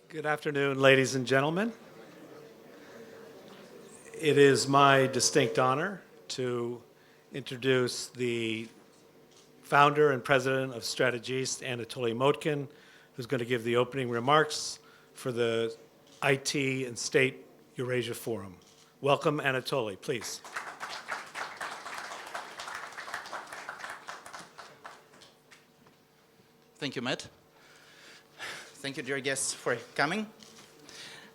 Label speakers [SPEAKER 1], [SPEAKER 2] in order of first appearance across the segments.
[SPEAKER 1] Good afternoon, ladies and gentlemen. It is my distinct honor to introduce the founder and president of StrategEast, Anatoly Motkin, who's going to give the opening remarks for the IT and State Eurasia Forum. Welcome, Anatoly, please.
[SPEAKER 2] Thank you, Matt. Thank you, dear guests, for coming.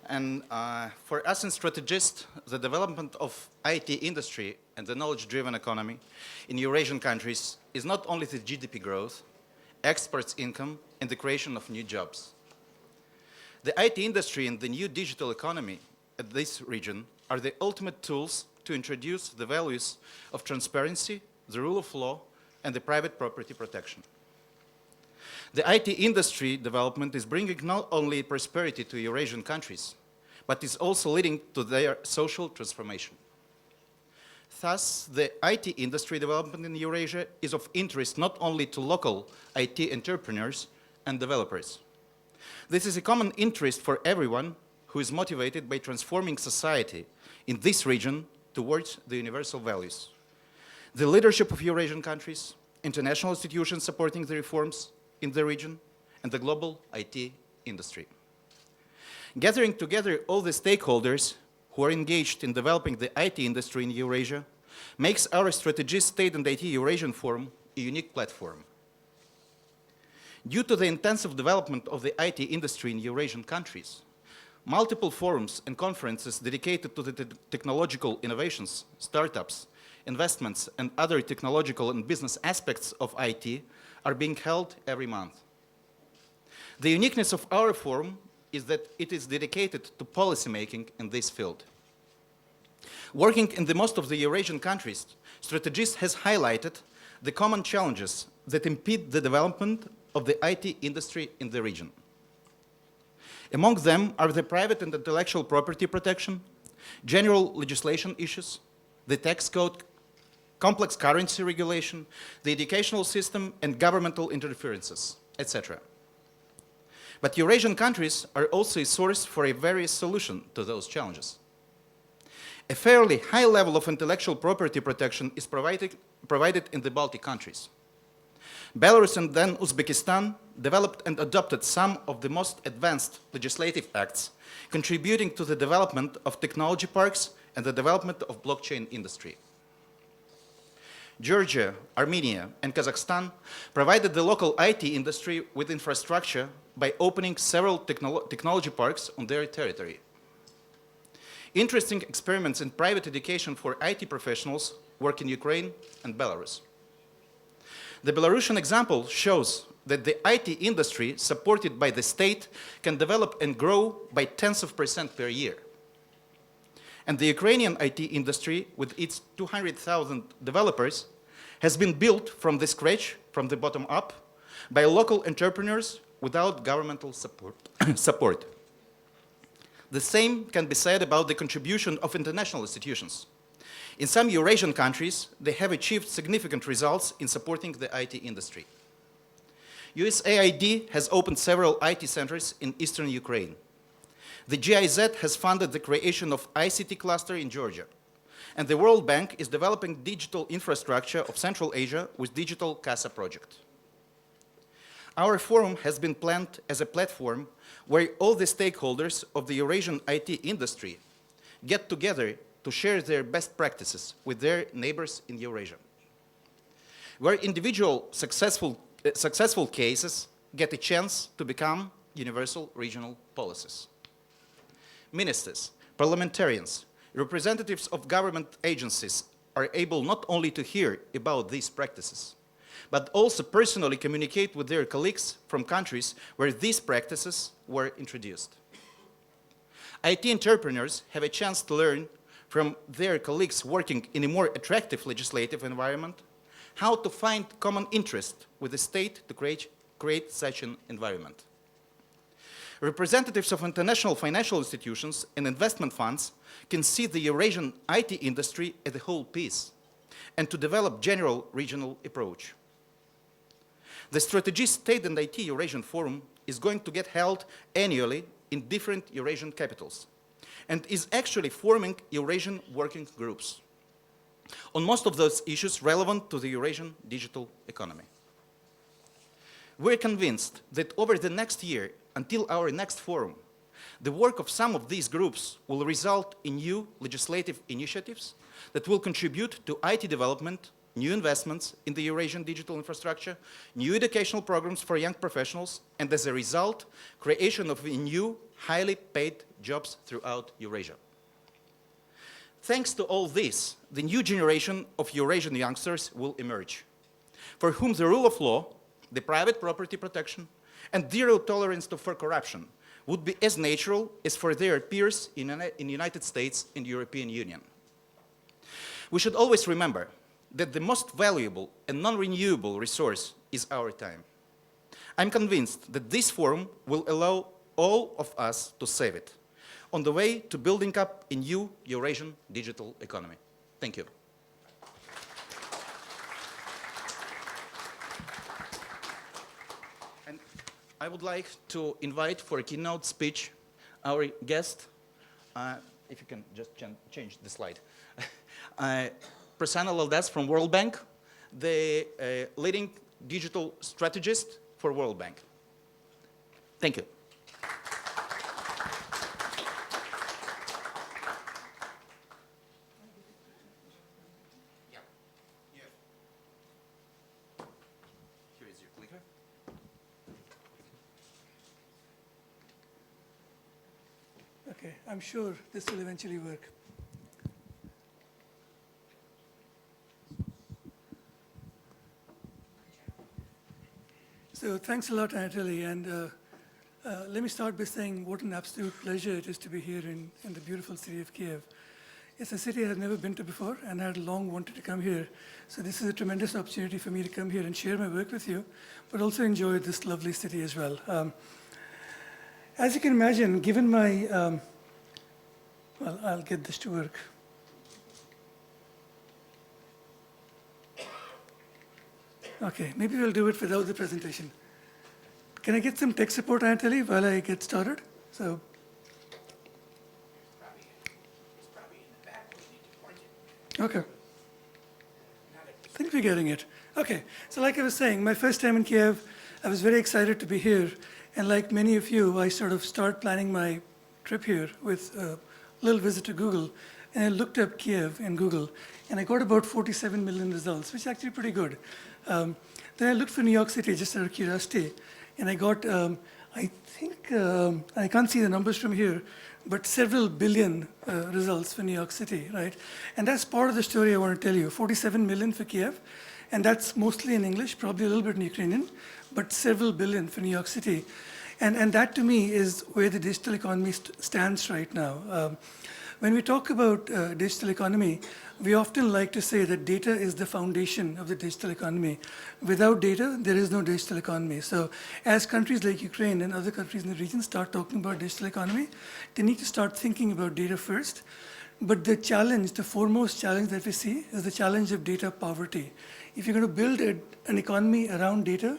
[SPEAKER 2] And for us in StrategEast, the development of IT industry and the knowledge-driven economy in Eurasian countries is not only the GDP growth, exports income, and the creation of new jobs. The IT industry and the new digital economy at this region are the ultimate tools to introduce the values of transparency, the rule of law, and the private property protection. The IT industry development is bringing not only prosperity to Eurasian countries, but is also leading to their social transformation. Thus, the IT industry development in Eurasia is of interest not only to local IT entrepreneurs and developers. This is a common interest for everyone who is motivated by transforming society in this region towards the universal values. The leadership of Eurasian countries, international institutions supporting the reforms in the region, and the global IT industry. Gathering together all the stakeholders who are engaged in developing the IT industry in Eurasia makes our StrategEast State and IT Eurasian Forum a unique platform. Due to the intensive development of the IT industry in Eurasian countries, multiple forums and conferences dedicated to the technological innovations, startups, investments, and other technological and business aspects of IT are being held every month. The uniqueness of our forum is that it is dedicated to policymaking in this field. Working in the most of the Eurasian countries, StrategEast has highlighted the common challenges that impede the development of the IT industry in the region. Among them are the private and intellectual property protection, general legislation issues, the tax code, complex currency regulation, the educational system, and governmental interferences, etc. But Eurasian countries are also a source for a various solution to those challenges. A fairly high level of intellectual property protection is provided in the Baltic countries. Belarus and then Uzbekistan developed and adopted some of the most advanced legislative acts, contributing to the development of technology parks and the development of blockchain industry. Georgia, Armenia, and Kazakhstan provided the local IT industry with infrastructure by opening several technology parks on their territory. Interesting experiments in private education for IT professionals work in Ukraine and Belarus. The Belarusian example shows that the IT industry supported by the state can develop and grow by tens of % per year. And the Ukrainian IT industry, with its 200,000 developers, has been built from the scratch, from the bottom up, by local entrepreneurs without governmental support. The same can be said about the contribution of international institutions. In some Eurasian countries, they have achieved significant results in supporting the IT industry. USAID has opened several IT centers in eastern Ukraine. The GIZ has funded the creation of ICT cluster in Georgia, and the World Bank is developing digital infrastructure of Central Asia with Digital CASA project. Our forum has been planned as a platform where all the stakeholders of the Eurasian IT industry get together to share their best practices with their neighbors in Eurasia, where individual successful cases get a chance to become universal regional policies. Ministers, parliamentarians, representatives of government agencies are able not only to hear about these practices, but also personally communicate with their colleagues from countries where these practices were introduced. IT entrepreneurs have a chance to learn from their colleagues working in a more attractive legislative environment how to find common interest with the state to create such an environment. Representatives of international financial institutions and investment funds can see the Eurasian IT industry as a whole piece and to develop general regional approach. The StrategEast State and IT Eurasian Forum is going to get held annually in different Eurasian capitals and is actually forming Eurasian working groups on most of those issues relevant to the Eurasian digital economy. We're convinced that over the next year, until our next forum, the work of some of these groups will result in new legislative initiatives that will contribute to IT development, new investments in the Eurasian digital infrastructure, new educational programs for young professionals, and as a result, creation of new, highly paid jobs throughout Eurasia. Thanks to all this, the new generation of Eurasian youngsters will emerge, for whom the rule of law, the private property protection, and zero tolerance for corruption would be as natural as for their peers in the United States and European Union. We should always remember that the most valuable and non-renewable resource is our time. I'm convinced that this forum will allow all of us to save it on the way to building up a new Eurasian digital economy. Thank you. And I would like to invite for a keynote speech our guest, if you can just change the slide, Prasanna Laldas from World Bank, the leading digital strategist for World Bank. Thank you. Here is your clicker.
[SPEAKER 3] Okay, I'm sure this will eventually work. So thanks a lot, Anatoly, and let me start by saying what an absolute pleasure it is to be here in the beautiful city of Kyiv. It's a city I've never been to before, and I had long wanted to come here. So this is a tremendous opportunity for me to come here and share my work with you, but also enjoy this lovely city as well. As you can imagine, given my, well, I'll get this to work. Okay, maybe we'll do it without the presentation. Can I get some tech support, Anatoly, while I get started? So.
[SPEAKER 4] It's probably in the back. We need to point it.
[SPEAKER 3] Okay. I think we're getting it. Okay, so like I was saying, my first time in Kyiv, I was very excited to be here. And like many of you, I sort of started planning my trip here with a little visit to Google. And I looked up Kyiv in Google, and I got about 47 million results, which is actually pretty good. Then I looked for New York City, just out of curiosity, and I got, I think, I can't see the numbers from here, but several billion results for New York City, right? And that's part of the story I want to tell you. 47 million for Kyiv, and that's mostly in English, probably a little bit in Ukrainian, but several billion for New York City. And that, to me, is where the digital economy stands right now. When we talk about digital economy, we often like to say that data is the foundation of the digital economy. Without data, there is no digital economy. So as countries like Ukraine and other countries in the region start talking about digital economy, they need to start thinking about data first. But the challenge, the foremost challenge that we see is the challenge of data poverty. If you're going to build an economy around data,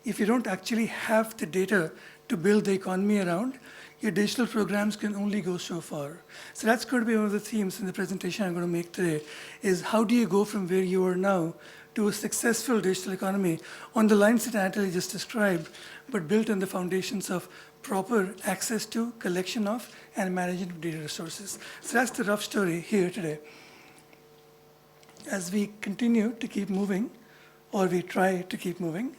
[SPEAKER 3] if you don't actually have the data to build the economy around, your digital programs can only go so far. So that's going to be one of the themes in the presentation I'm going to make today, is how do you go from where you are now to a successful digital economy on the lines that Anatoly just described, but built on the foundations of proper access to, collection of, and management of data resources. So that's the rough story here today. As we continue to keep moving, or we try to keep moving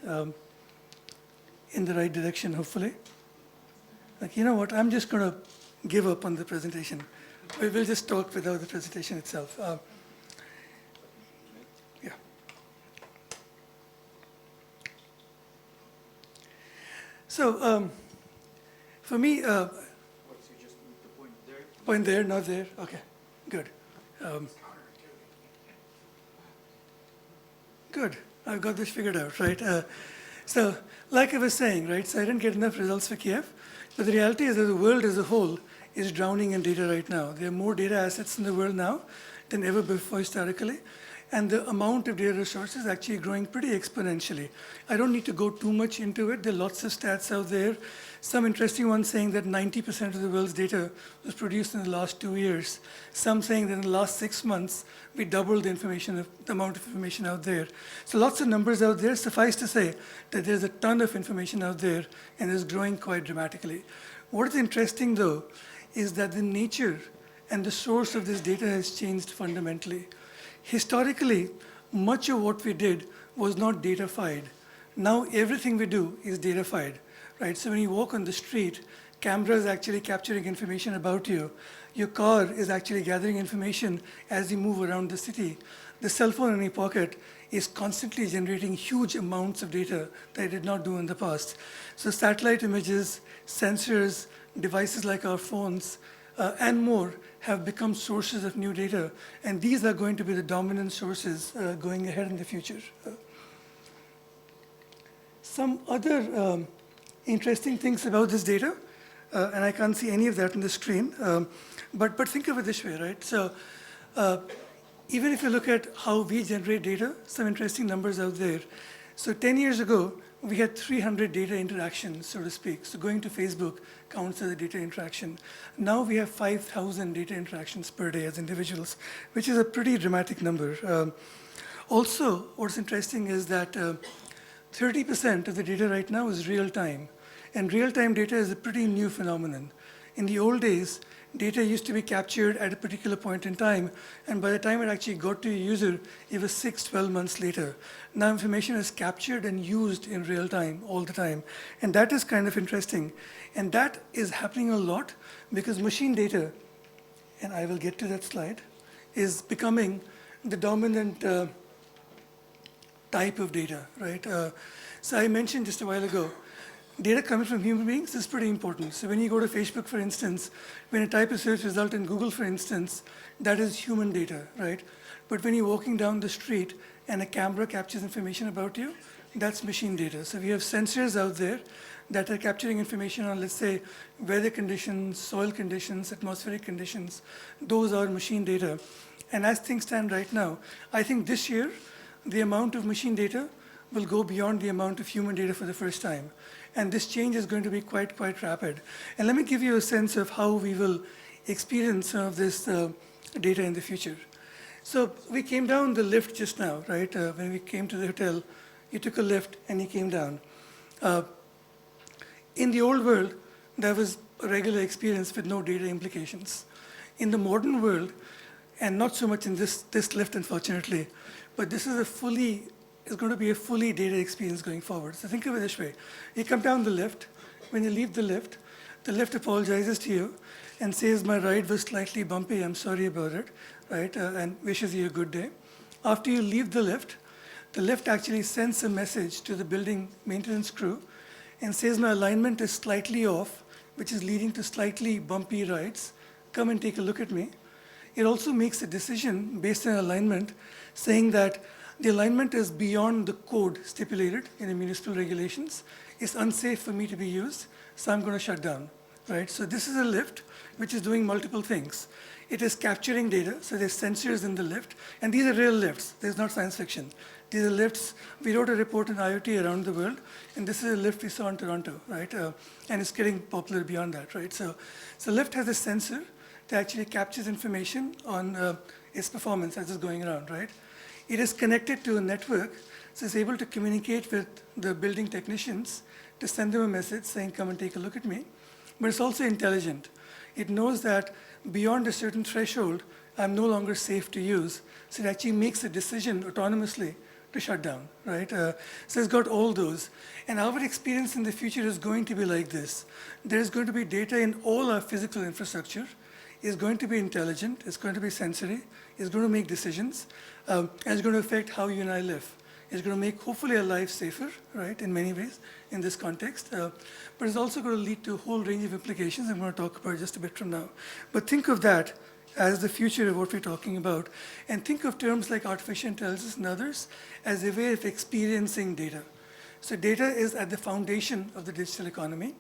[SPEAKER 3] in the right direction, hopefully. Like, you know what, I'm just going to give up on the presentation. We'll just talk without the presentation itself. Yeah. So, for me,
[SPEAKER 2] So just move the point there.
[SPEAKER 3] point there, not there. Okay, good. Good, I've got this figured out, right? So, like I was saying, right, so I didn't get enough results for Kyiv. But the reality is that the world as a whole is drowning in data right now. There are more data assets in the world now than ever before historically. and the amount of data resources is actually growing pretty exponentially. I don't need to go too much into it. There are lots of stats out there. Some interesting ones saying that 90% of the world's data was produced in the last 2 years. Some saying that in the last 6 months, we doubled the amount of information out there. So lots of numbers out there. Suffice to say that there's a ton of information out there and it's growing quite dramatically. What is interesting though, is that the nature and the source of this data has changed fundamentally. Historically, much of what we did was not datafied. Now everything we do is datafied, right? So when you walk on the street, cameras actually capturing information about you. Your car is actually gathering information as you move around the city. The cell phone in your pocket is constantly generating huge amounts of data that it did not do in the past. So satellite images, sensors, devices like our phones, and more have become sources of new data, and these are going to be the dominant sources going ahead in the future. Some other interesting things about this data, and I can't see any of that on the screen, but think of it this way, right? So even if you look at how we generate data, some interesting numbers out there. So 10 years ago, we had 300 data interactions, so to speak. So going to Facebook counts as a data interaction. Now we have 5,000 data interactions per day as individuals, which is a pretty dramatic number. Also, what's interesting is that 30% of the data right now is real time. And real time data is a pretty new phenomenon. In the old days, data used to be captured at a particular point in time, and by the time it actually got to a user, it was 6, 12 months later. Now information is captured and used in real time, all the time. And that is kind of interesting. And that is happening a lot because machine data, and I will get to that slide, is becoming the dominant type of data, right? So I mentioned just a while ago, data coming from human beings is pretty important. So when you go to Facebook, for instance, when you type a search result in Google, for instance, that is human data, right? But when you're walking down the street and a camera captures information about you, that's machine data. So we have sensors out there that are capturing information on, let's say, weather conditions, soil conditions, atmospheric conditions. Those are machine data. And as things stand right now, I think this year, the amount of machine data will go beyond the amount of human data for the first time. And this change is going to be quite rapid. And let me give you a sense of how we will experience some of this data in the future. So we came down the lift just now, right? When we came to the hotel, you took a lift and you came down. In the old world, there was a regular experience with no data implications. In the modern world, and not so much in this lift, unfortunately, but this is it's going to be a fully data experience going forward. So think of it this way. You come down the lift. When you leave the lift apologizes to you and says, my ride was slightly bumpy, I'm sorry about it, right? And wishes you a good day. After you leave the lift actually sends a message to the building maintenance crew and says, my alignment is slightly off, which is leading to slightly bumpy rides. Come and take a look at me. It also makes a decision based on alignment saying that the alignment is beyond the code stipulated in the municipal regulations. It's unsafe for me to be used, so I'm going to shut down, right? So this is a lift which is doing multiple things. It is capturing data, so there's sensors in the lift, and these are real lifts. There's not science fiction. These are lifts. We wrote a report on IoT around the world, and this is a lift we saw in Toronto, right? And it's getting popular beyond that, right? So lift has a sensor that actually captures information on its performance as it's going around, right? It is connected to a network, so it's able to communicate with the building technicians to send them a message saying, come and take a look at me. But it's also intelligent. It knows that beyond a certain threshold, I'm no longer safe to use. So it actually makes a decision autonomously to shut down, right? So it's got all those. And our experience in the future is going to be like this. There is going to be data in all our physical infrastructure. It's going to be intelligent. It's going to be sensory. It's going to make decisions. And it's going to affect how you and I live. It's going to make, hopefully, our lives safer, right, in many ways in this context. But it's also going to lead to a whole range of implications I'm going to talk about just a bit from now. But think of that as the future of what we're talking about. And think of terms like artificial intelligence and others as a way of experiencing data. So data is at the foundation of the digital economy.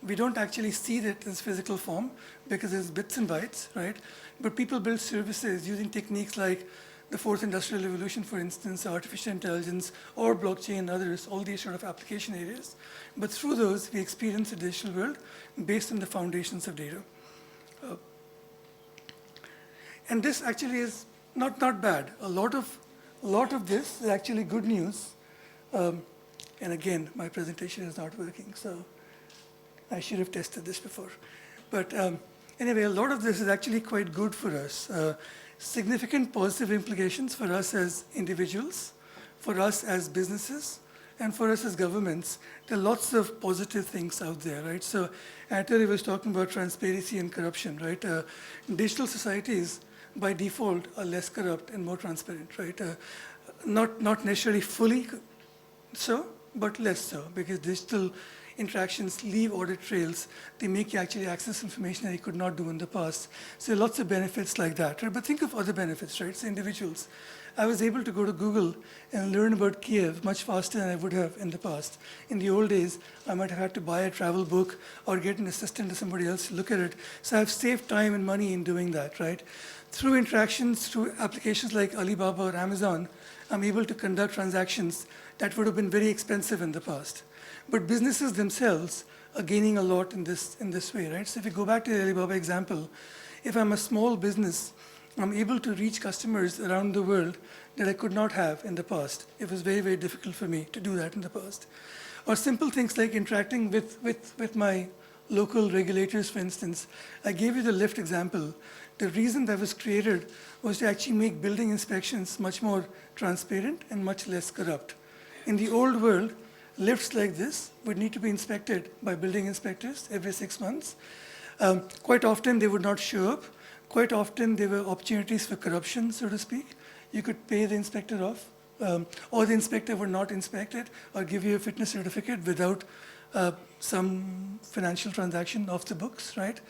[SPEAKER 3] We don't actually see that in physical form because it's bits and bytes, right? But people build services using techniques like the fourth industrial revolution, for instance, artificial intelligence, or blockchain and others, all these sort of application areas. But through those, we experience a digital world based on the foundations of data. And this actually is not bad. A lot of this is actually good news. And again, my presentation is not working, so I should have tested this before. But anyway, a lot of this is actually quite good for us. Significant positive implications for us as individuals, for us as businesses, and for us as governments. There are lots of positive things out there, right? So Anthony was talking about transparency and corruption, right? Digital societies, by default, are less corrupt and more transparent, right? Not necessarily fully so, but less so, because digital interactions leave audit trails. They make you actually access information that you could not do in the past. So lots of benefits like that, right? But think of other benefits, right? So individuals. I was able to go to Google and learn about Kyiv much faster than I would have in the past. In the old days, I might have had to buy a travel book or get an assistant to somebody else to look at it. So I've saved time and money in doing that, right? Through interactions, through applications like Alibaba or Amazon, I'm able to conduct transactions that would have been very expensive in the past. But businesses themselves are gaining a lot in this way, right? So if you go back to the Alibaba example, if I'm a small business, I'm able to reach customers around the world that I could not have in the past. It was very, very difficult for me to do that in the past. Or simple things like interacting with my local regulators, for instance. I gave you the lift example. The reason that was created was to actually make building inspections much more transparent and much less corrupt. In the old world, lifts like this would need to be inspected by building inspectors every 6 months. Quite often, they would not show up. Quite often, there were opportunities for corruption, so to speak. You could pay the inspector off, or the inspector would not inspect it or give you a fitness certificate without some financial transaction off the books, right?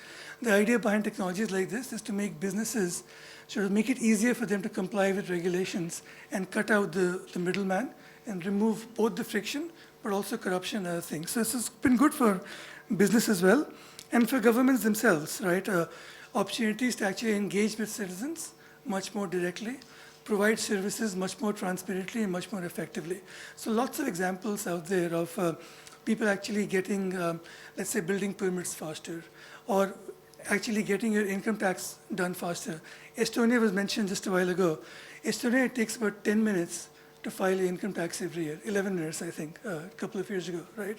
[SPEAKER 3] The idea behind technologies like this is to make businesses, sort of make it easier for them to comply with regulations and cut out the middleman and remove both the friction, but also corruption and other things. So this has been good for business as well, and for governments themselves, right? Opportunities to actually engage with citizens much more directly, provide services much more transparently and much more effectively. So lots of examples out there of people actually getting, let's say, building permits faster, or actually getting your income tax done faster. Estonia was mentioned just a while ago. Estonia, it takes about 10 minutes to file your income tax every year, 11 minutes, I think, a couple of years ago, right?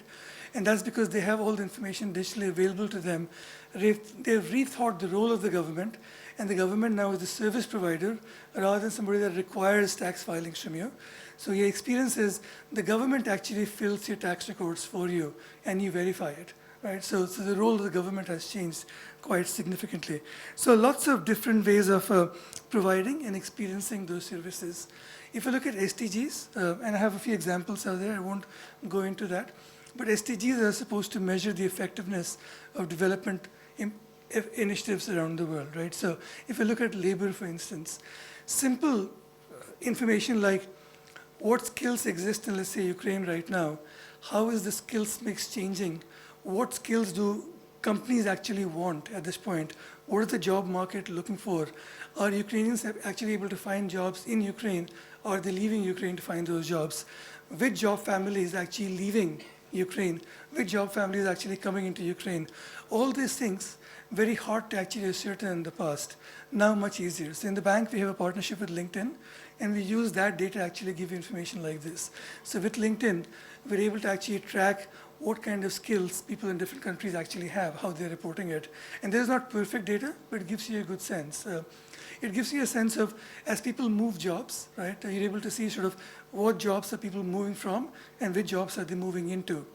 [SPEAKER 3] And that's because they have all the information digitally available to them. They've rethought the role of the government, and the government now is a service provider rather than somebody that requires tax filings from you. So your experience is the government actually fills your tax records for you, and you verify it, right? So the role of the government has changed quite significantly. So lots of different ways of providing and experiencing those services. If you look at SDGs, and I have a few examples out there, I won't go into that, but SDGs are supposed to measure the effectiveness of development initiatives around the world, right? So if you look at labor, for instance, simple information like what skills exist in, let's say, Ukraine right now, how is the skills mix changing, what skills do companies actually want at this point, what is the job market looking for, are Ukrainians actually able to find jobs in Ukraine, or are they leaving Ukraine to find those jobs, which job family is actually leaving Ukraine, which job family is actually coming into Ukraine. All these things, very hard to actually ascertain in the past, now much easier. So in the bank, we have a partnership with LinkedIn, and we use that data to actually give you information like this. So with LinkedIn, we're able to actually track what kind of skills people in different countries actually have, how they're reporting it. And there's not perfect data, but it gives you a good sense. It gives you a sense of, as people move jobs, right, you're able to see sort of what jobs are people moving from and which jobs are they moving into.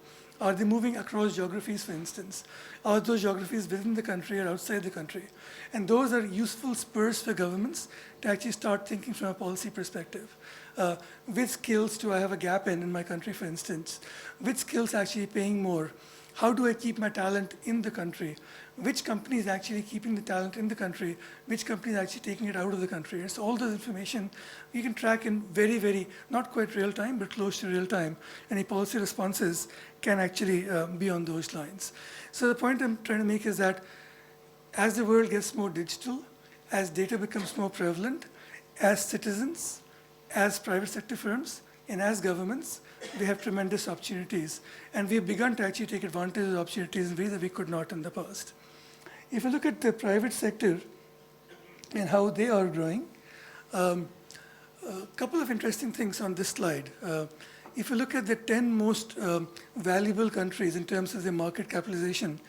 [SPEAKER 3] Are they moving across geographies, for instance? Are those geographies within the country or outside the country? And those are useful spurs for governments to actually start thinking from a policy perspective. Which skills do I have a gap in my country, for instance? Which skills are actually paying more? How do I keep my talent in the country? Which company is actually keeping the talent in the country? Which company is actually taking it out of the country? And so all those information we can track in very, very, not quite real time, but close to real time. Any policy responses can actually be on those lines. So the point I'm trying to make is that as the world gets more digital, as data becomes more prevalent, as citizens, as private sector firms, and as governments, we have tremendous opportunities. And we've begun to actually take advantage of the opportunities in ways that we could not in the past. If you look at the private sector and how they are growing, a couple of interesting things on this slide. If you look at the 10 most valuable countries in terms of their market capitalization,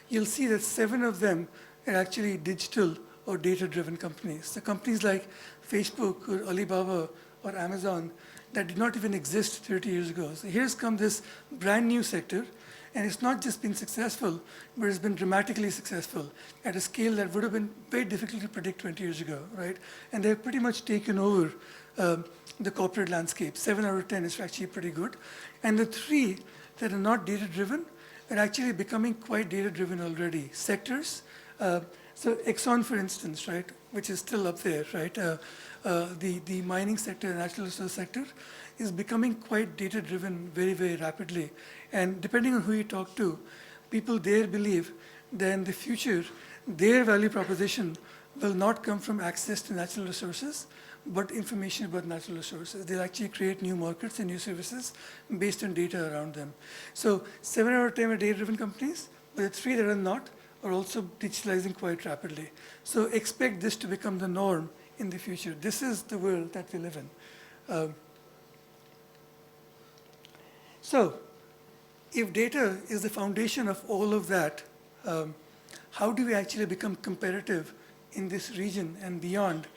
[SPEAKER 3] you'll see that 7 of them are actually digital or data-driven companies. So companies like Facebook or Alibaba or Amazon that did not even exist 30 years ago. So here's come this brand new sector, and it's not just been successful, but it's been dramatically successful at a scale that would have been very difficult to predict 20 years ago, right? And they've pretty much taken over the corporate landscape. 7 out of 10 is actually pretty good. And the 3 that are not data-driven are actually becoming quite data-driven already. Sectors, so Exxon, for instance, right, which is still up there, right? The mining sector, natural resource sector, is becoming quite data-driven very, very rapidly. And depending on who you talk to, people there believe that in the future, their value proposition will not come from access to natural resources, but information about natural resources. They'll actually create new markets and new services based on data around them. So 7 out of 10 are data-driven companies, but the 3 that are not are also digitalizing quite rapidly. So expect this to become the norm in the future. This is the world that we live in. So if data is the foundation of all of that, how do we actually become competitive in this region and beyond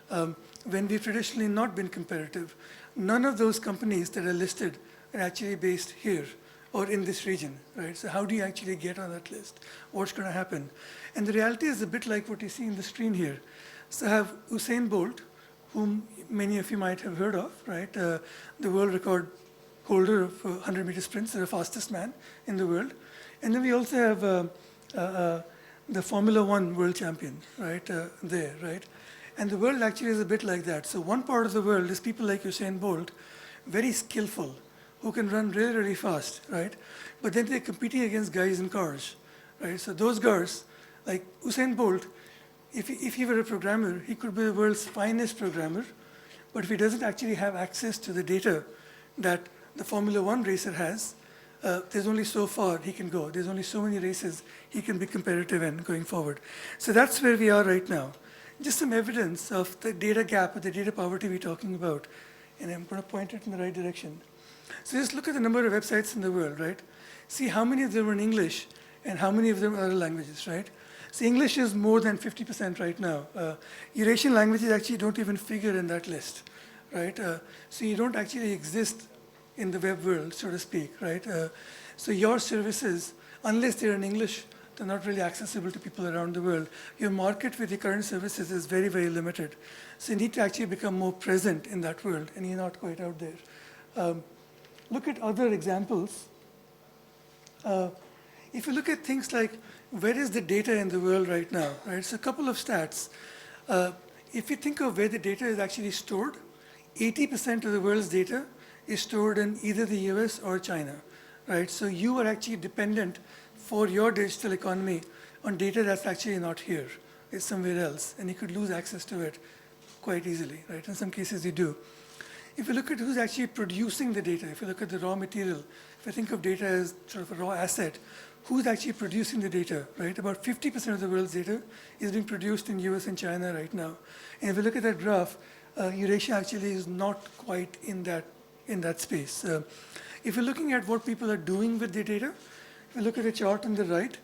[SPEAKER 3] when we've traditionally not been competitive? None of those companies that are listed are actually based here or in this region, right? So how do you actually get on that list? What's going to happen? And the reality is a bit like what you see in the screen here. So I have Usain Bolt, whom many of you might have heard of, right? The world record holder of 100-meter sprints, the fastest man in the world. And then we also have the Formula One world champion, right, there, right? And the world actually is a bit like that. So one part of the world is people like Usain Bolt, very skillful, who can run really, really fast, right? But then they're competing against guys in cars, right? So those guys, like Usain Bolt, if he were a programmer, he could be the world's finest programmer, but if he doesn't actually have access to the data that the Formula One racer has, there's only so far he can go. There's only so many races he can be competitive in going forward. So that's where we are right now. Just some evidence of the data gap or the data poverty we're talking about. And I'm going to point it in the right direction. So just look at the number of websites in the world, right? See how many of them are in English and how many of them are other languages, right? So English is more than 50% right now. Eurasian languages actually don't even figure in that list, right? So you don't actually exist in the web world, so to speak, right? So your services, unless they're in English, they're not really accessible to people around the world. Your market with your current services is very, very limited. So you need to actually become more present in that world, and you're not quite out there. Look at other examples. If you look at things like, where is the data in the world right now, right? So a couple of stats. If you think of where the data is actually stored, 80% of the world's data is stored in either the US or China, right? So you are actually dependent for your digital economy on data that's actually not here. It's somewhere else, and you could lose access to it quite easily, right? In some cases you do. If you look at who's actually producing the data, if you look at the raw material, if you think of data as sort of a raw asset, who's actually producing the data, right? About 50% of the world's data is being produced in US and China right now. And if you look at that graph, Eurasia actually is not quite in that space. If you're looking at what people are doing with their data, if you look at the chart on the right,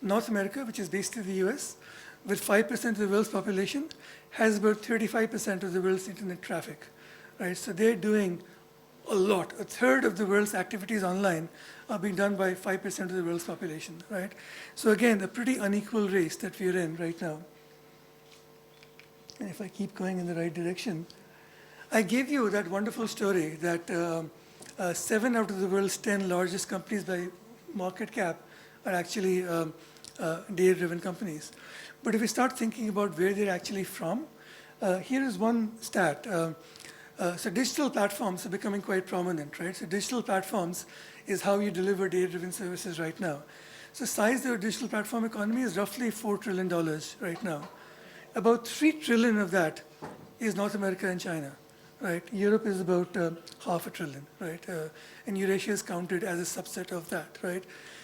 [SPEAKER 3] North America, which is based in the US, with 5% of the world's population, has about 35% of the world's internet traffic, right? So they're doing a lot. A third of the world's activities online are being done by 5% of the world's population, right? So again, a pretty unequal race that we're in right now. And if I keep going in the right direction, I gave you that wonderful story that 7 out of the world's 10 largest companies by market cap are actually data-driven companies. But if we start thinking about where they're actually from, here is one stat. So digital platforms are becoming quite prominent, right? So digital platforms is how you deliver data-driven services right now. So size of the digital platform economy is roughly $4 trillion right now. About $3 trillion of that is North America and China, right? Europe is about $500 billion, right? And Eurasia is counted as a subset of that, right?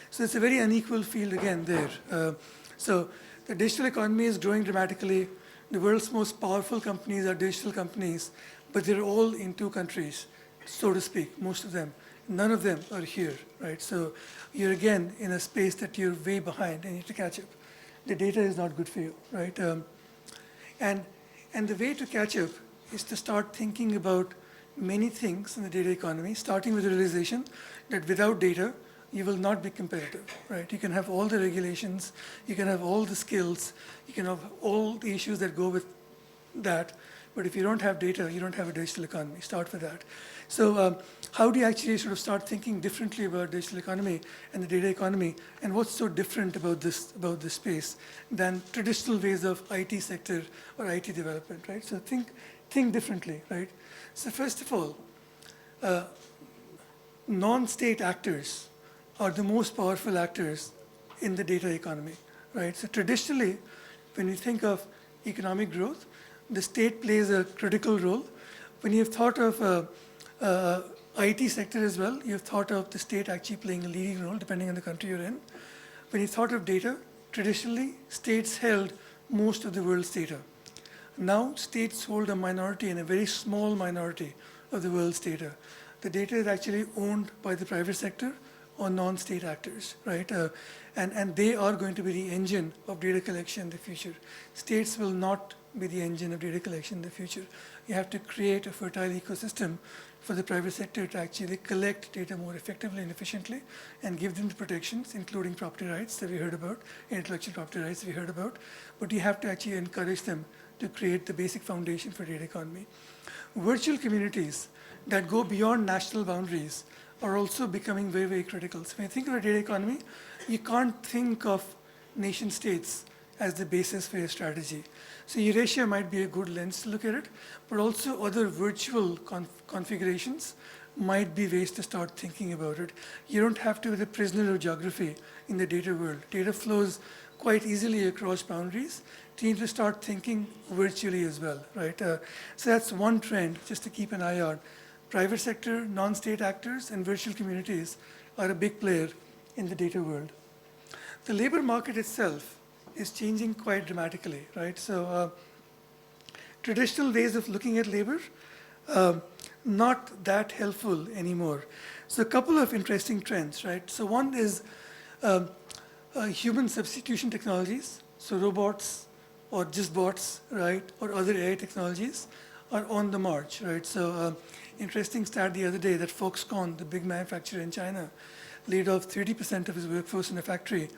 [SPEAKER 3] So it's a very unequal field again there. So the digital economy is growing dramatically. The world's most powerful companies are digital companies, but they're all in two countries, so to speak, most of them. None of them are here, right? So you're again in a space that you're way behind and you need to catch up. The data is not good for you, right? And the way to catch up is to start thinking about many things in the data economy, starting with the realization that without data, you will not be competitive, right? You can have all the regulations, you can have all the skills, you can have all the issues that go with that, but if you don't have data, you don't have a digital economy. Start with that. So how do you actually sort of start thinking differently about digital economy and the data economy, and what's so different about this space than traditional ways of IT sector or IT development, right? So think differently, right? So first of all, non-state actors are the most powerful actors in the data economy, right? So traditionally, when we think of economic growth, the state plays a critical role. When you've thought of IT sector as well, you've thought of the state actually playing a leading role depending on the country you're in. When you thought of data, traditionally, states held most of the world's data. Now, states hold a minority and a very small minority of the world's data. The data is actually owned by the private sector or non-state actors, right? And they are going to be the engine of data collection in the future. States will not be the engine of data collection in the future. You have to create a fertile ecosystem for the private sector to actually collect data more effectively and efficiently and give them the protections, including property rights that we heard about, intellectual property rights that we heard about. But you have to actually encourage them to create the basic foundation for data economy. Virtual communities that go beyond national boundaries are also becoming very, very critical. So when you think of a data economy, you can't think of nation states as the basis for your strategy. So Eurasia might be a good lens to look at it, but also other virtual configurations might be ways to start thinking about it. You don't have to be the prisoner of geography in the data world. Data flows quite easily across boundaries. You need to start thinking virtually as well, right? So that's one trend just to keep an eye on. Private sector, non-state actors, and virtual communities are a big player in the data world. The labor market itself is changing quite dramatically, right? So traditional ways of looking at labor, not that helpful anymore. So a couple of interesting trends, right? So one is human substitution technologies, so robots or just bots, right, or other AI technologies are on the march, right? So interesting stat the other day that Foxconn, the big manufacturer in China, laid off 30% of his workforce in a factory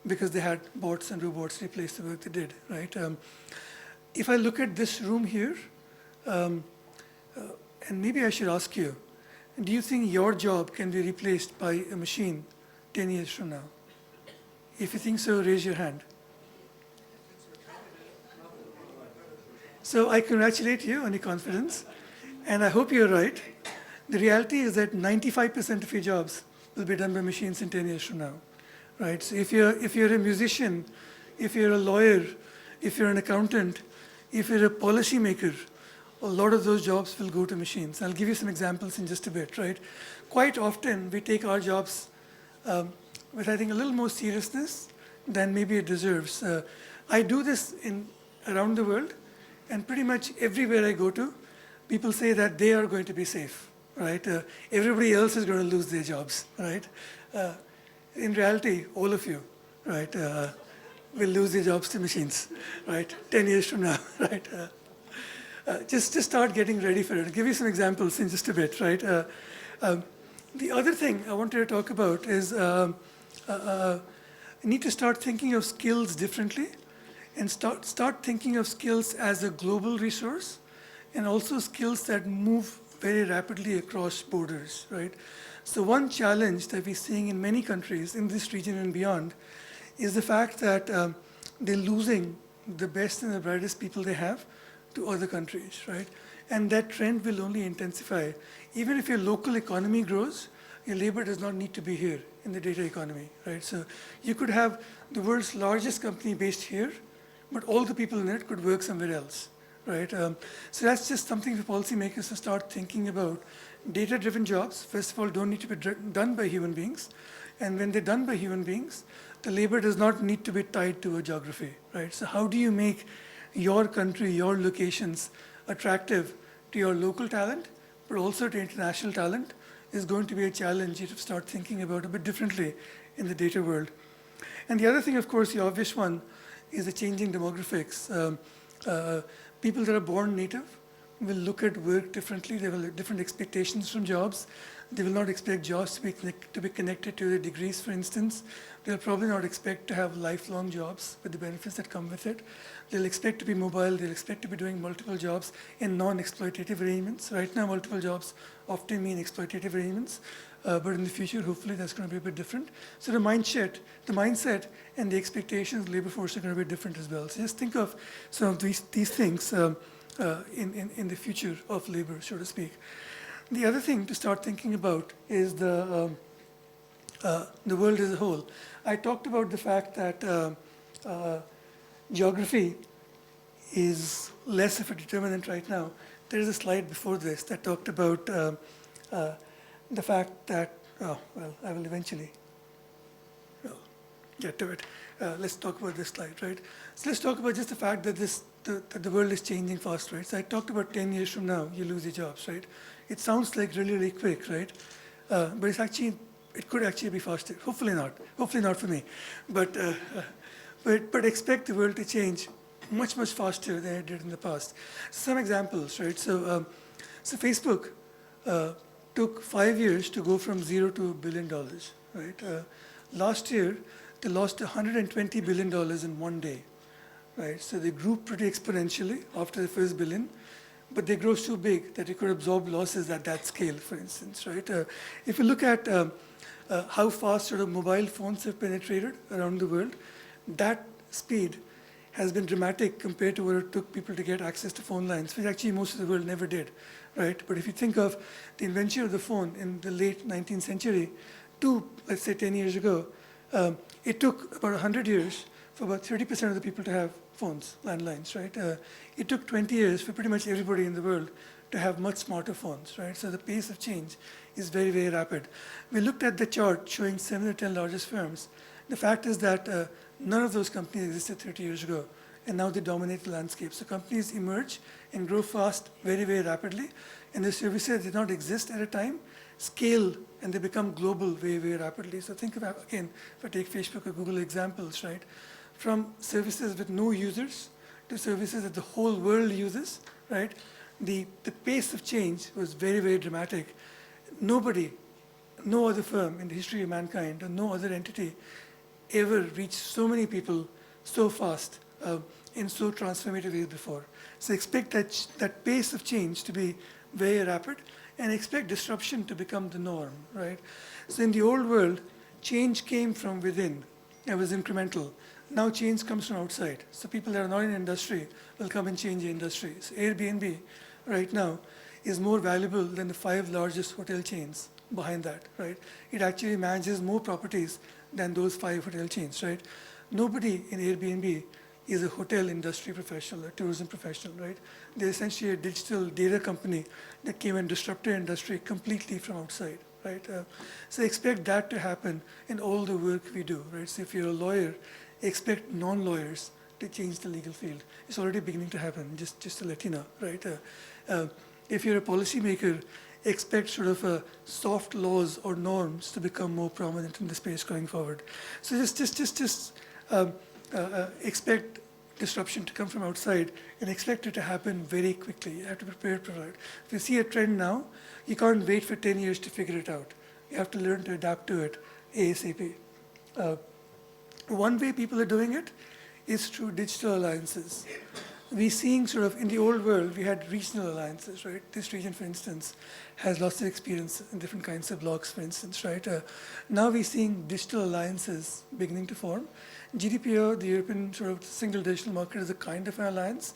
[SPEAKER 3] because they had bots and robots replace the work they did, right? If I look at this room here, and maybe I should ask you, do you think your job can be replaced by a machine 10 years from now? If you think so, raise your hand. So I congratulate you on your confidence, and I hope you're right. The reality is that 95% of your jobs will be done by machines in 10 years from now, right? So if you're a musician, if you're a lawyer, if you're an accountant, if you're a policymaker, a lot of those jobs will go to machines. I'll give you some examples in just a bit, right? Quite often, we take our jobs with, I think, a little more seriousness than maybe it deserves. I do this around the world, and pretty much everywhere I go to, people say that they are going to be safe, right? Everybody else is going to lose their jobs, right? In reality, all of you, right, will lose their jobs to machines, right? 10 years from now, right? Just start getting ready for it. I'll give you some examples in just a bit, right? The other thing I wanted to talk about is you need to start thinking of skills differently and start thinking of skills as a global resource and also skills that move very rapidly across borders, right? So one challenge that we're seeing in many countries in this region and beyond is the fact that they're losing the best and the brightest people they have to other countries, right? And that trend will only intensify. Even if your local economy grows, your labor does not need to be here in the data economy, right? So you could have the world's largest company based here, but all the people in it could work somewhere else, right? So that's just something for policymakers to start thinking about. Data-driven jobs, first of all, don't need to be done by human beings. And when they're done by human beings, the labor does not need to be tied to a geography, right? So how do you make your country, your locations attractive to your local talent, but also to international talent is going to be a challenge you have to start thinking about a bit differently in the data world. And the other thing, of course, the obvious one, is the changing demographics. People that are born native will look at work differently. They will have different expectations from jobs. They will not expect jobs to be connected to their degrees, for instance. They'll probably not expect to have lifelong jobs with the benefits that come with it. They'll expect to be mobile. They'll expect to be doing multiple jobs in non-exploitative arrangements. Right now, multiple jobs often mean exploitative arrangements. But in the future, hopefully, that's going to be a bit different. So the mindset and the expectations of the labor force are going to be different as well. So just think of some of these things in the future of labor, so to speak. The other thing to start thinking about is the world as a whole. I talked about the fact that geography is less of a determinant right now. There is a slide before this that talked about the fact that, I will eventually get to it. Let's talk about this slide, right? So let's talk about just the fact that that the world is changing fast, right? So I talked about 10 years from now, you lose your jobs, right? It sounds like really, really quick, right? But it could actually be faster. Hopefully not for me. But expect the world to change much, much faster than it did in the past. Some examples, right? So Facebook took 5 years to go from zero to $1 billion, right? Last year, they lost $120 billion in one day, right? So they grew pretty exponentially after the first billion, but they grow so big that they could absorb losses at that scale, for instance, right? If you look at how fast sort of mobile phones have penetrated around the world, that speed has been dramatic compared to what it took people to get access to phone lines, which actually most of the world never did, right? But if you think of the invention of the phone in the late 19th century to, let's say, 10 years ago, it took about 100 years for about 30% of the people to have phones, landlines, right? It took 20 years for pretty much everybody in the world to have much smarter phones, right? So the pace of change is very, very rapid. We looked at the chart showing 7 or 10 largest firms. The fact is that none of those companies existed 30 years ago, and now they dominate the landscape. So companies emerge and grow fast very, very rapidly, and the services did not exist at a time, scale, and they become global very, very rapidly. So think about, again, if I take Facebook or Google examples, right? From services with no users to services that the whole world uses, right? The pace of change was very, very dramatic. No other firm in the history of mankind or no other entity ever reached so many people so fast in so transformative ways before. So expect that pace of change to be very rapid and expect disruption to become the norm, right? So in the old world, change came from within. It was incremental. Now change comes from outside. So people that are not in industry will come and change the industry. So Airbnb right now is more valuable than the 5 largest hotel chains behind that, right? It actually manages more properties than those 5 hotel chains, right? Nobody in Airbnb is a hotel industry professional, a tourism professional, right? They're essentially a digital data company that came and disrupted industry completely from outside, right? So expect that to happen in all the work we do, right? So if you're a lawyer, expect non-lawyers to change the legal field. It's already beginning to happen, just to let you know, right? If you're a policymaker, expect sort of soft laws or norms to become more prominent in the space going forward. So just expect disruption to come from outside and expect it to happen very quickly. You have to prepare for it. If you see a trend now, you can't wait for 10 years to figure it out. You have to learn to adapt to it ASAP. One way people are doing it is through digital alliances. We're seeing sort of in the old world, we had regional alliances, right? This region, for instance, has lots of experience in different kinds of blocks, for instance, right? Now we're seeing digital alliances beginning to form. GDPR, the European sort of single digital market, is a kind of an alliance.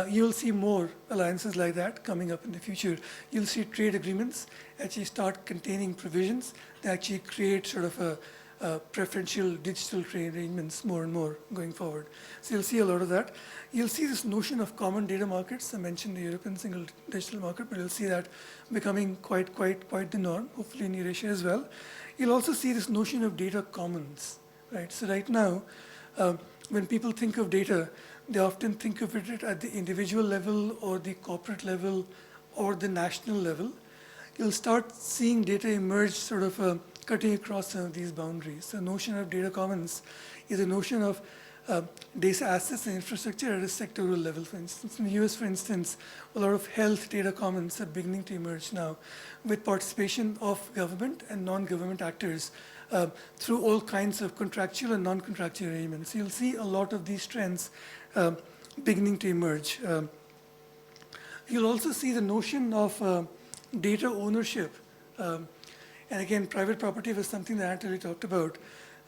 [SPEAKER 3] You'll see more alliances like that coming up in the future. You'll see trade agreements actually start containing provisions that actually create sort of preferential digital trade arrangements more and more going forward. So you'll see a lot of that. You'll see this notion of common data markets. I mentioned the European single digital market, but you'll see that becoming quite the norm, hopefully in Eurasia as well. You'll also see this notion of data commons, right? So right now, when people think of data, they often think of it at the individual level or the corporate level or the national level. You'll start seeing data emerge sort of cutting across some of these boundaries. The notion of data commons is a notion of data assets and infrastructure at a sectoral level. For instance, in the US, for instance, a lot of health data commons are beginning to emerge now with participation of government and non-government actors through all kinds of contractual and non-contractual arrangements. You'll see a lot of these trends beginning to emerge. You'll also see the notion of data ownership. And again, private property was something that Anatoly talked about.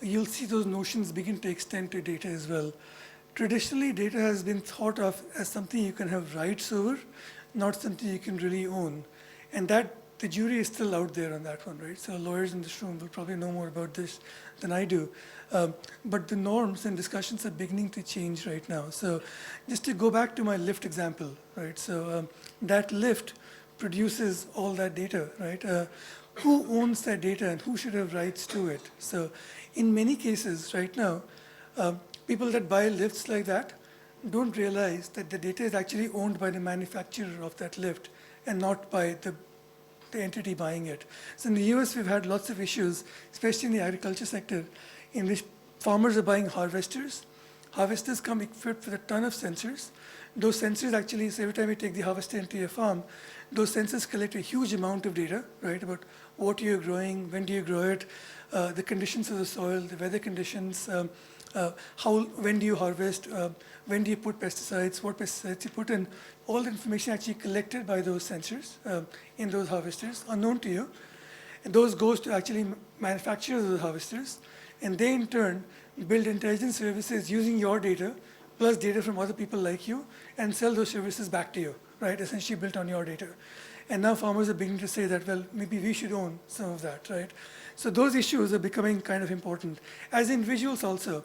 [SPEAKER 3] You'll see those notions begin to extend to data as well. Traditionally, data has been thought of as something you can have rights over, not something you can really own. And that the jury is still out there on that one, right? So lawyers in this room will probably know more about this than I do. But the norms and discussions are beginning to change right now. So just to go back to my Lyft example, right? So that Lyft produces all that data, right? Who owns that data and who should have rights to it? So in many cases right now, people that buy lifts like that don't realize that the data is actually owned by the manufacturer of that lift and not by the entity buying it. So in the US, we've had lots of issues, especially in the agriculture sector, in which farmers are buying harvesters. Harvesters come equipped with a ton of sensors. Those sensors actually, so every time you take the harvester into your farm, those sensors collect a huge amount of data, right, about what you're growing, when do you grow it, the conditions of the soil, the weather conditions, when do you harvest, when do you put pesticides, what pesticides you put in. All the information actually collected by those sensors in those harvesters, unknown to you. And those goes to actually manufacturers of the harvesters, and they in turn build intelligence services using your data, plus data from other people like you, and sell those services back to you, right, essentially built on your data. And now farmers are beginning to say that, well, maybe we should own some of that, right? So those issues are becoming kind of important. As individuals also,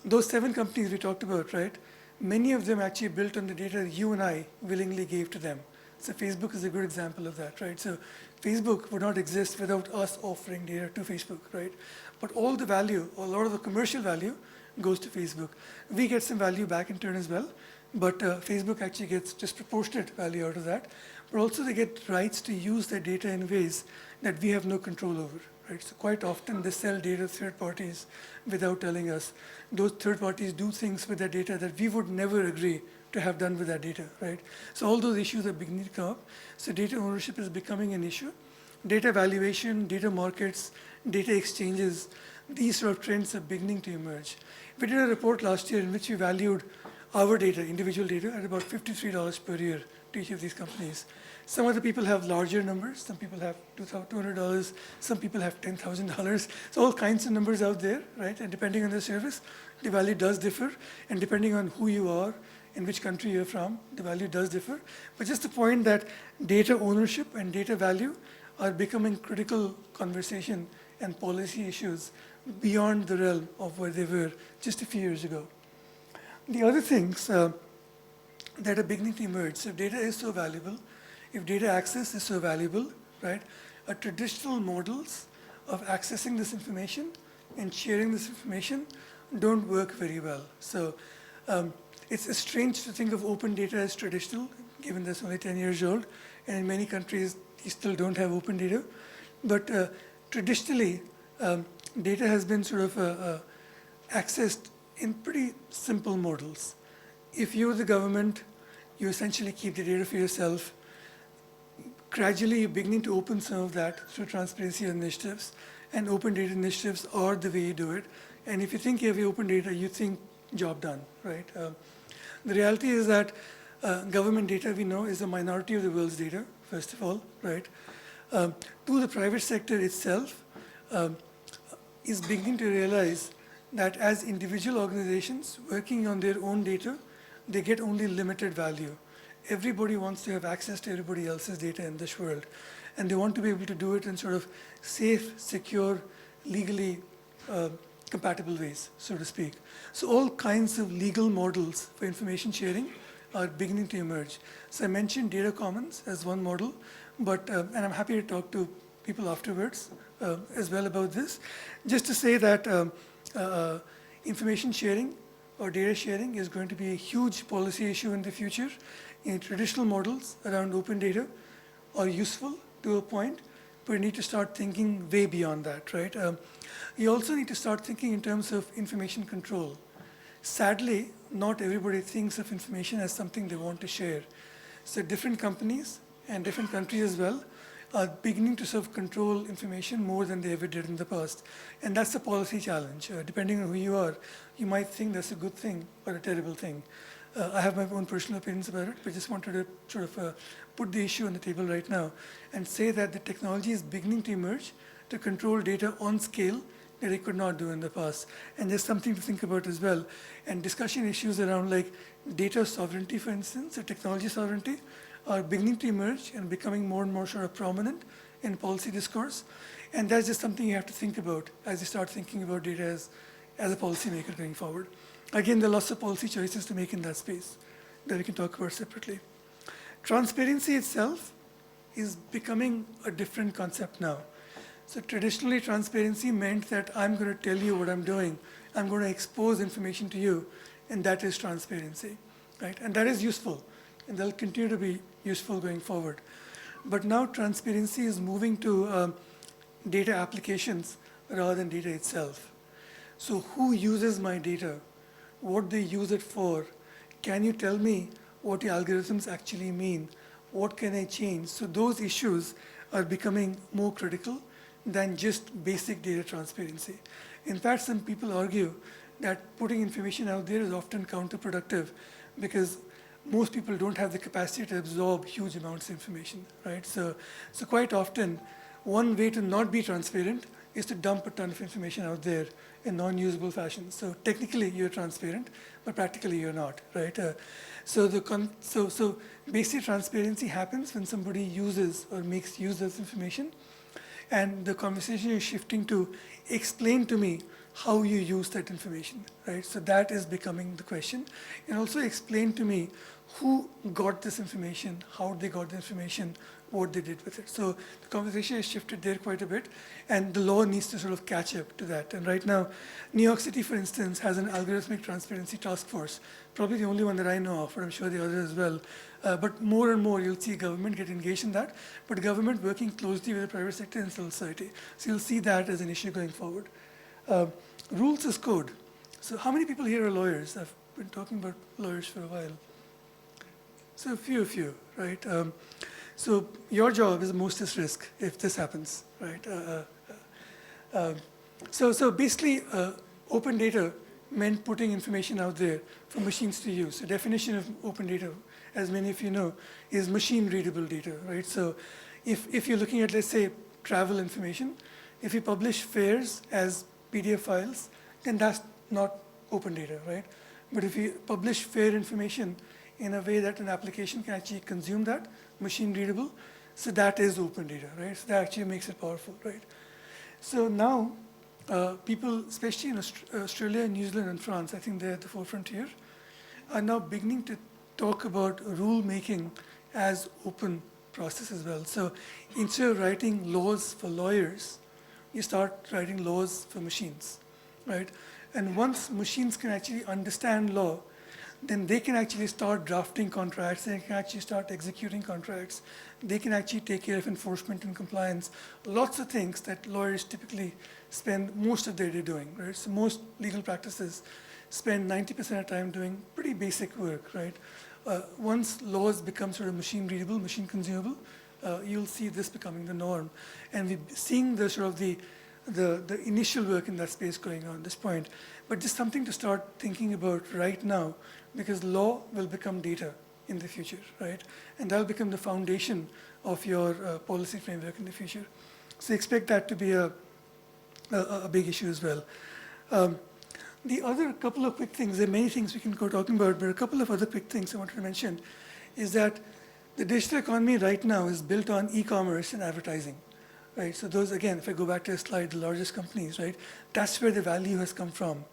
[SPEAKER 3] those 7 companies we talked about, right, many of them actually built on the data you and I willingly gave to them. So Facebook is a good example of that, right? So Facebook would not exist without us offering data to Facebook, right? But all the value, or a lot of the commercial value, goes to Facebook. We get some value back in turn as well, but Facebook actually gets disproportionate value out of that. But also they get rights to use their data in ways that we have no control over, right? So quite often they sell data to third parties without telling us. Those third parties do things with their data that we would never agree to have done with that data, right? So all those issues are beginning to come up. So data ownership is becoming an issue. Data valuation, data markets, data exchanges, these sort of trends are beginning to emerge. We did a report last year in which we valued our data, individual data, at about $53 per year to each of these companies. Some other people have larger numbers. Some people have $200. Some people have $10,000. So all kinds of numbers out there, right? And depending on the service, the value does differ. And depending on who you are, in which country you're from, the value does differ. But just the point that data ownership and data value are becoming critical conversation and policy issues beyond the realm of where they were just a few years ago. The other things that are beginning to emerge, so if data is so valuable, if data access is so valuable, right, traditional models of accessing this information and sharing this information don't work very well. So it's strange to think of open data as traditional, given that's only 10 years old, and in many countries you still don't have open data. But traditionally, data has been sort of accessed in pretty simple models. If you're the government, you essentially keep the data for yourself. Gradually, you're beginning to open some of that through transparency initiatives, and open data initiatives are the way you do it. And if you think you have open data, you think job done, right? The reality is that government data, we know, is a minority of the world's data, first of all, right? To the private sector itself, is beginning to realize that as individual organizations working on their own data, they get only limited value. Everybody wants to have access to everybody else's data in this world. And they want to be able to do it in sort of safe, secure, legally compatible ways, so to speak. So all kinds of legal models for information sharing are beginning to emerge. So I mentioned data commons as one model, but and I'm happy to talk to people afterwards as well about this. Just to say that information sharing or data sharing is going to be a huge policy issue in the future. In traditional models around open data are useful to a point, but we need to start thinking way beyond that, right? You also need to start thinking in terms of information control. Sadly, not everybody thinks of information as something they want to share. So different companies and different countries as well are beginning to sort of control information more than they ever did in the past. And that's a policy challenge. Depending on who you are, you might think that's a good thing or a terrible thing. I have my own personal opinions about it, but just wanted to sort of put the issue on the table right now and say that the technology is beginning to emerge to control data on scale that it could not do in the past. And there's something to think about as well. And discussion issues around like data sovereignty, for instance, or technology sovereignty, are beginning to emerge and becoming more and more sort of prominent in policy discourse. And that's just something you have to think about as you start thinking about data as a policymaker going forward. Again, there are lots of policy choices to make in that space that we can talk about separately. Transparency itself is becoming a different concept now. So traditionally, transparency meant that I'm going to tell you what I'm doing. I'm going to expose information to you, and that is transparency, right? And that is useful, and that'll continue to be useful going forward. But now transparency is moving to data applications rather than data itself. So who uses my data? What they use it for? Can you tell me what the algorithms actually mean? What can I change? So those issues are becoming more critical than just basic data transparency. In fact, some people argue that putting information out there is often counterproductive because most people don't have the capacity to absorb huge amounts of information, right? So quite often, one way to not be transparent is to dump a ton of information out there in non-usable fashion. So technically, you're transparent, but practically you're not, right? So basic transparency happens when somebody uses or makes use of this information, and the conversation is shifting to explain to me how you use that information, right? So that is becoming the question. And also explain to me who got this information, how they got the information, what they did with it. So the conversation has shifted there quite a bit, and the law needs to sort of catch up to that. And right now, New York City, for instance, has an algorithmic transparency task force, probably the only one that I know of, but I'm sure the others as well. But more and more, you'll see government get engaged in that, but government working closely with the private sector and civil society. So you'll see that as an issue going forward. Rules as code. So how many people here are lawyers? I've been talking about lawyers for a while. So a few, right? So your job is mostest risk if this happens, right? So basically, open data meant putting information out there for machines to use. The definition of open data, as many of you know, is machine-readable data, right? So if you're looking at, let's say, travel information, if you publish fares as PDF files, then that's not open data, right? But if you publish fare information in a way that an application can actually consume that, machine readable, so that is open data, right? So that actually makes it powerful, right? So now, people, especially in Australia, New Zealand, and France, I think they're at the forefront here, are now beginning to talk about rule making as open process as well. So instead of writing laws for lawyers, you start writing laws for machines, right? And once machines can actually understand law, then they can actually start drafting contracts, they can actually start executing contracts, they can actually take care of enforcement and compliance, lots of things that lawyers typically spend most of their day doing, right? So most legal practices spend 90% of the time doing pretty basic work, right? Once laws become sort of machine readable, machine consumable, you'll see this becoming the norm. And we're seeing the sort of the initial work in that space going on at this point, but just something to start thinking about right now, because law will become data in the future, right? And that'll become the foundation of your policy framework in the future. So expect that to be a big issue as well. The other couple of quick things, there are many things we can go talking about, but a couple of other quick things I wanted to mention is that the digital economy right now is built on e-commerce and advertising. right? So those, again, if I go back to the slide, the largest companies, right? That's where the value has come from.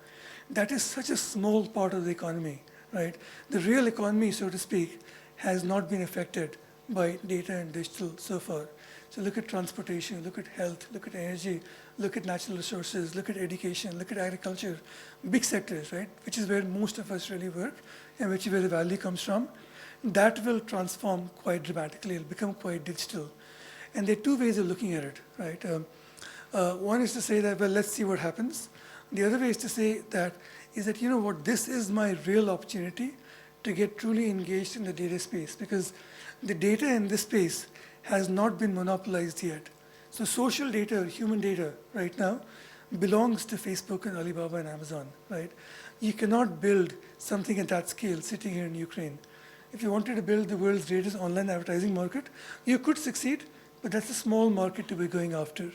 [SPEAKER 3] That is such a small part of the economy, right? The real economy, so to speak, has not been affected by data and digital so far. So look at transportation, look at health, look at energy, look at natural resources, look at education, look at agriculture, big sectors, right? Which is where most of us really work and which is where the value comes from. That will transform quite dramatically. It'll become quite digital. And there are two ways of looking at it, right? One is to say that, well, let's see what happens. The other way is to say that, you know what, this is my real opportunity to get truly engaged in the data space, because the data in this space has not been monopolized yet. So social data, or human data, right now, belongs to Facebook and Alibaba and Amazon, right? You cannot build something at that scale sitting here in Ukraine. If you wanted to build the world's greatest online advertising market, you could succeed, but that's a small market to be going after.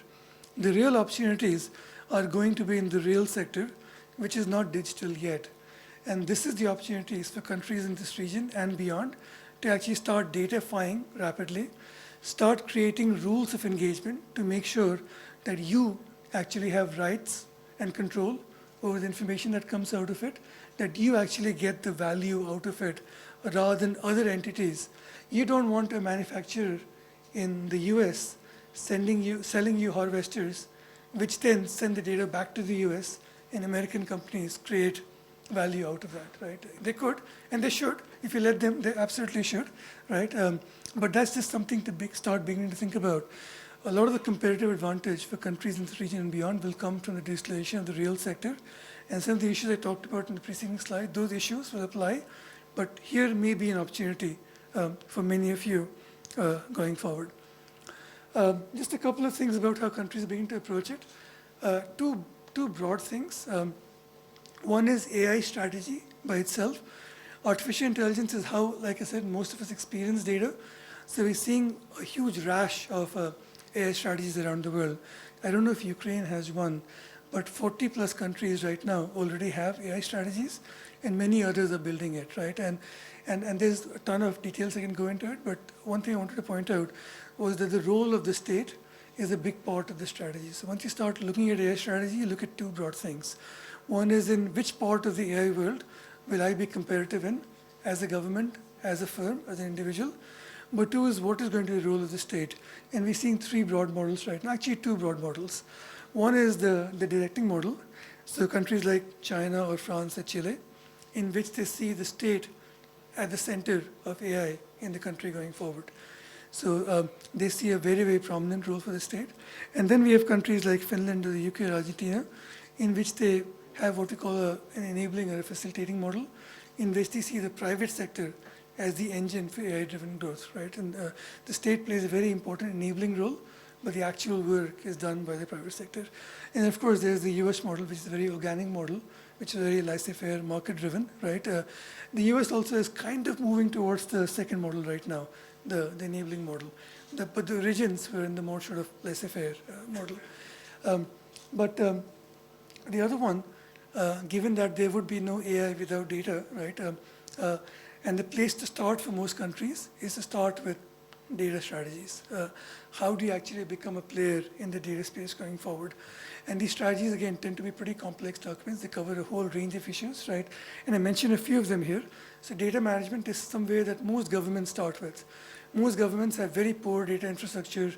[SPEAKER 3] The real opportunities are going to be in the real sector, which is not digital yet. And this is the opportunities for countries in this region and beyond to actually start datafying rapidly, start creating rules of engagement to make sure that you actually have rights and control over the information that comes out of it, that you actually get the value out of it rather than other entities. You don't want a manufacturer in the US selling you harvesters, which then send the data back to the US, and American companies create value out of that, right? They could, and they should. If you let them, they absolutely should, right? But that's just something to start beginning to think about. A lot of the competitive advantage for countries in this region and beyond will come from the digitalization of the real sector. And some of the issues I talked about in the preceding slide, those issues will apply. But here may be an opportunity for many of you going forward. Just a couple of things about how countries are beginning to approach it. Two broad things. One is AI strategy by itself. Artificial intelligence is how, like I said, most of us experience data. So we're seeing a huge rash of AI strategies around the world. I don't know if Ukraine has one, but 40 plus countries right now already have AI strategies, and many others are building it, right? And there's a ton of details I can go into it, but one thing I wanted to point out was that the role of the state is a big part of the strategy. So once you start looking at AI strategy, you look at two broad things. One is in which part of the AI world will I be competitive in as a government, as a firm, as an individual. But two is what is going to be the role of the state. And we're seeing three broad models right now, actually two broad models. One is the directing model. So countries like China or France or Chile, in which they see the state at the center of AI in the country going forward. So they see a very, very prominent role for the state. And then we have countries like Finland or the UK or Argentina, in which they have what we call an enabling or a facilitating model, in which they see the private sector as the engine for AI-driven growth, right? And the state plays a very important enabling role, but the actual work is done by the private sector. And of course, there's the US model, which is a very organic model, which is very laissez-faire, market-driven, right? The US also is kind of moving towards the second model right now, the enabling model. But the origins were in the more sort of laissez-faire model. But the other one, given that there would be no AI without data, right? And the place to start for most countries is to start with data strategies. How do you actually become a player in the data space going forward? And these strategies, again, tend to be pretty complex documents. They cover a whole range of issues, right? And I mentioned a few of them here. So data management is somewhere that most governments start with. Most governments have very poor data infrastructure.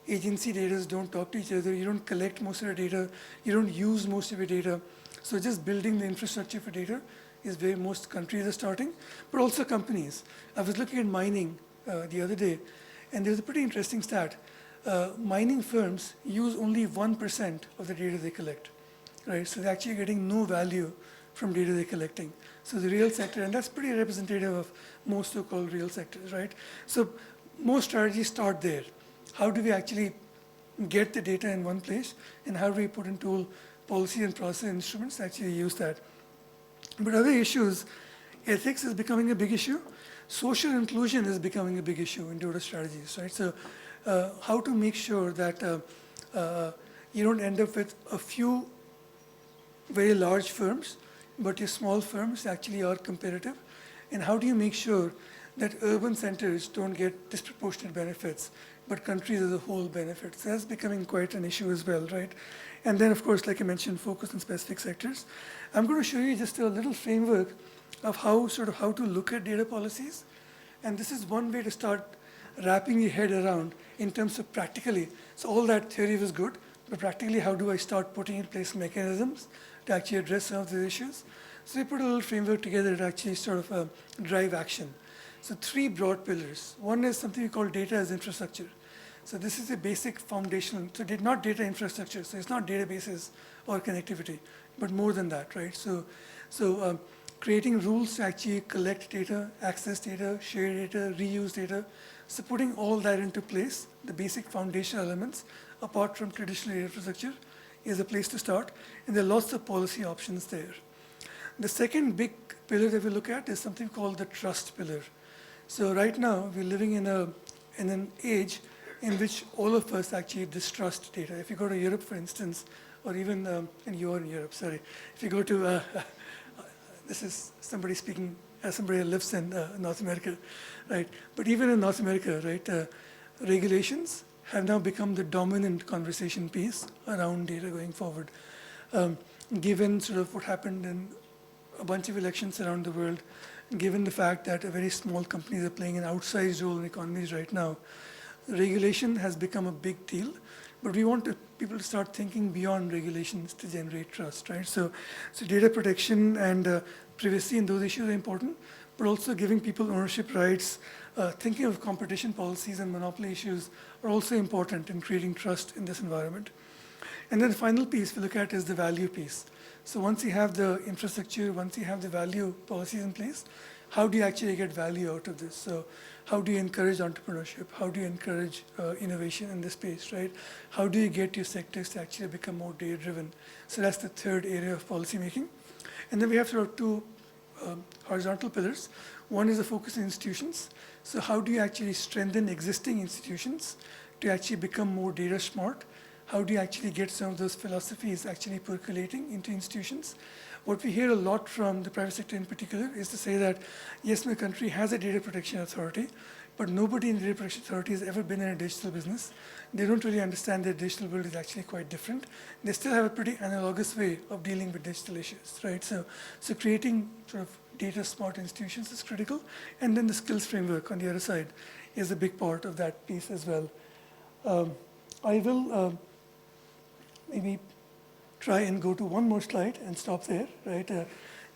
[SPEAKER 3] Agency data don't talk to each other. You don't collect most of your data. You don't use most of your data. So just building the infrastructure for data is where most countries are starting, but also companies. I was looking at mining the other day, and there's a pretty interesting stat. Mining firms use only 1% of the data they collect, right? So they're actually getting no value from data they're collecting. So the real sector, and that's pretty representative of most so-called real sectors, right? So most strategies start there. How do we actually get the data in one place, and how do we put into policy and process instruments to actually use that? But other issues, ethics is becoming a big issue. Social inclusion is becoming a big issue in data strategies, right? So how to make sure that you don't end up with a few very large firms, but your small firms actually are competitive. And how do you make sure that urban centers don't get disproportionate benefits but countries as a whole benefit. So that's becoming quite an issue as well, right? And then, of course, like I mentioned, focus on specific sectors. I'm going to show you just a little framework of how to look at data policies. And this is one way to start wrapping your head around in terms of practically. So all that theory was good, but practically how do I start putting in place mechanisms to actually address some of these issues? So we put a little framework together to actually drive action. So 3 broad pillars. One is something we call data as infrastructure. So this is a basic foundational, so not data infrastructure, so it's not databases or connectivity, but more than that, right? So creating rules to actually collect data, access data, share data, reuse data. So putting all that into place, the basic foundational elements, apart from traditional infrastructure, is a place to start. And there are lots of policy options there. The second big pillar that we look at is something called the trust pillar. So right now, we're living in an age in which all of us actually distrust data. If you go to Europe, for instance, or even, and you're in Europe, sorry. If you go to, this is somebody speaking as somebody who lives in North America, right? But even in North America, right, regulations have now become the dominant conversation piece around data going forward. Given sort of what happened in a bunch of elections around the world, given the fact that very small companies are playing an outsized role in economies right now, regulation has become a big deal, but we want people to start thinking beyond regulations to generate trust, right? So data protection and privacy and those issues are important, but also giving people ownership rights, thinking of competition policies and monopoly issues are also important in creating trust in this environment. And then the final piece we look at is the value piece. So once you have the infrastructure, once you have the value policies in place, how do you actually get value out of this? So how do you encourage entrepreneurship? How do you encourage innovation in this space, right? How do you get your sectors to actually become more data-driven? So that's the third area of policy making. And then we have sort of 2 horizontal pillars. One is the focus on institutions. So how do you actually strengthen existing institutions to actually become more data smart? How do you actually get some of those philosophies actually percolating into institutions? What we hear a lot from the private sector in particular is to say that, yes, my country has a data protection authority, but nobody in the data protection authority has ever been in a digital business. They don't really understand that digital world is actually quite different. They still have a pretty analogous way of dealing with digital issues, right? So creating sort of data smart institutions is critical. And then the skills framework on the other side is a big part of that piece as well. I will maybe try and go to one more slide and stop there, right?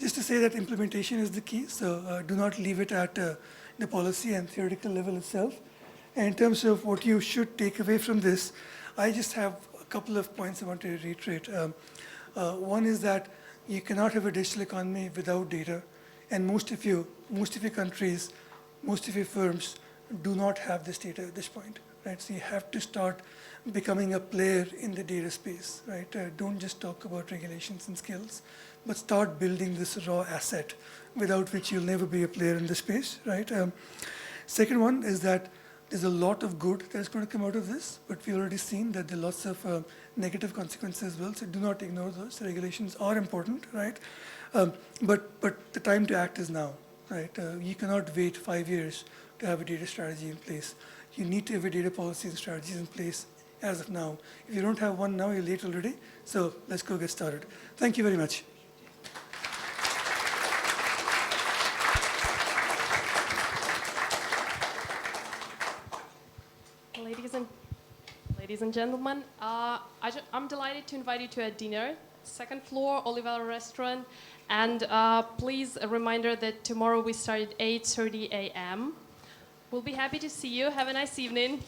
[SPEAKER 3] Just to say that implementation is the key, so do not leave it at the policy and theoretical level itself. And in terms of what you should take away from this, I just have a couple of points I want to reiterate. One is that you cannot have a digital economy without data, and most of your countries, most of your firms do not have this data at this point, right? So you have to start becoming a player in the data space, right? Don't just talk about regulations and skills, but start building this raw asset without which you'll never be a player in the space, right? Second one is that there's a lot of good that's going to come out of this, but we've already seen that there are lots of negative consequences as well, so do not ignore those. The regulations are important, right? But the time to act is now, right? You cannot wait 5 years to have a data strategy in place. You need to have a data policy and strategies in place as of now. If you don't have one now, you're late already. So let's go get started. Thank you very much.
[SPEAKER 5] Ladies and gentlemen, I'm delighted to invite you to a dinner, second floor, Oliver Restaurant. And please, a reminder that tomorrow we start at 8:30 a.m. We'll be happy to see you. Have a nice evening.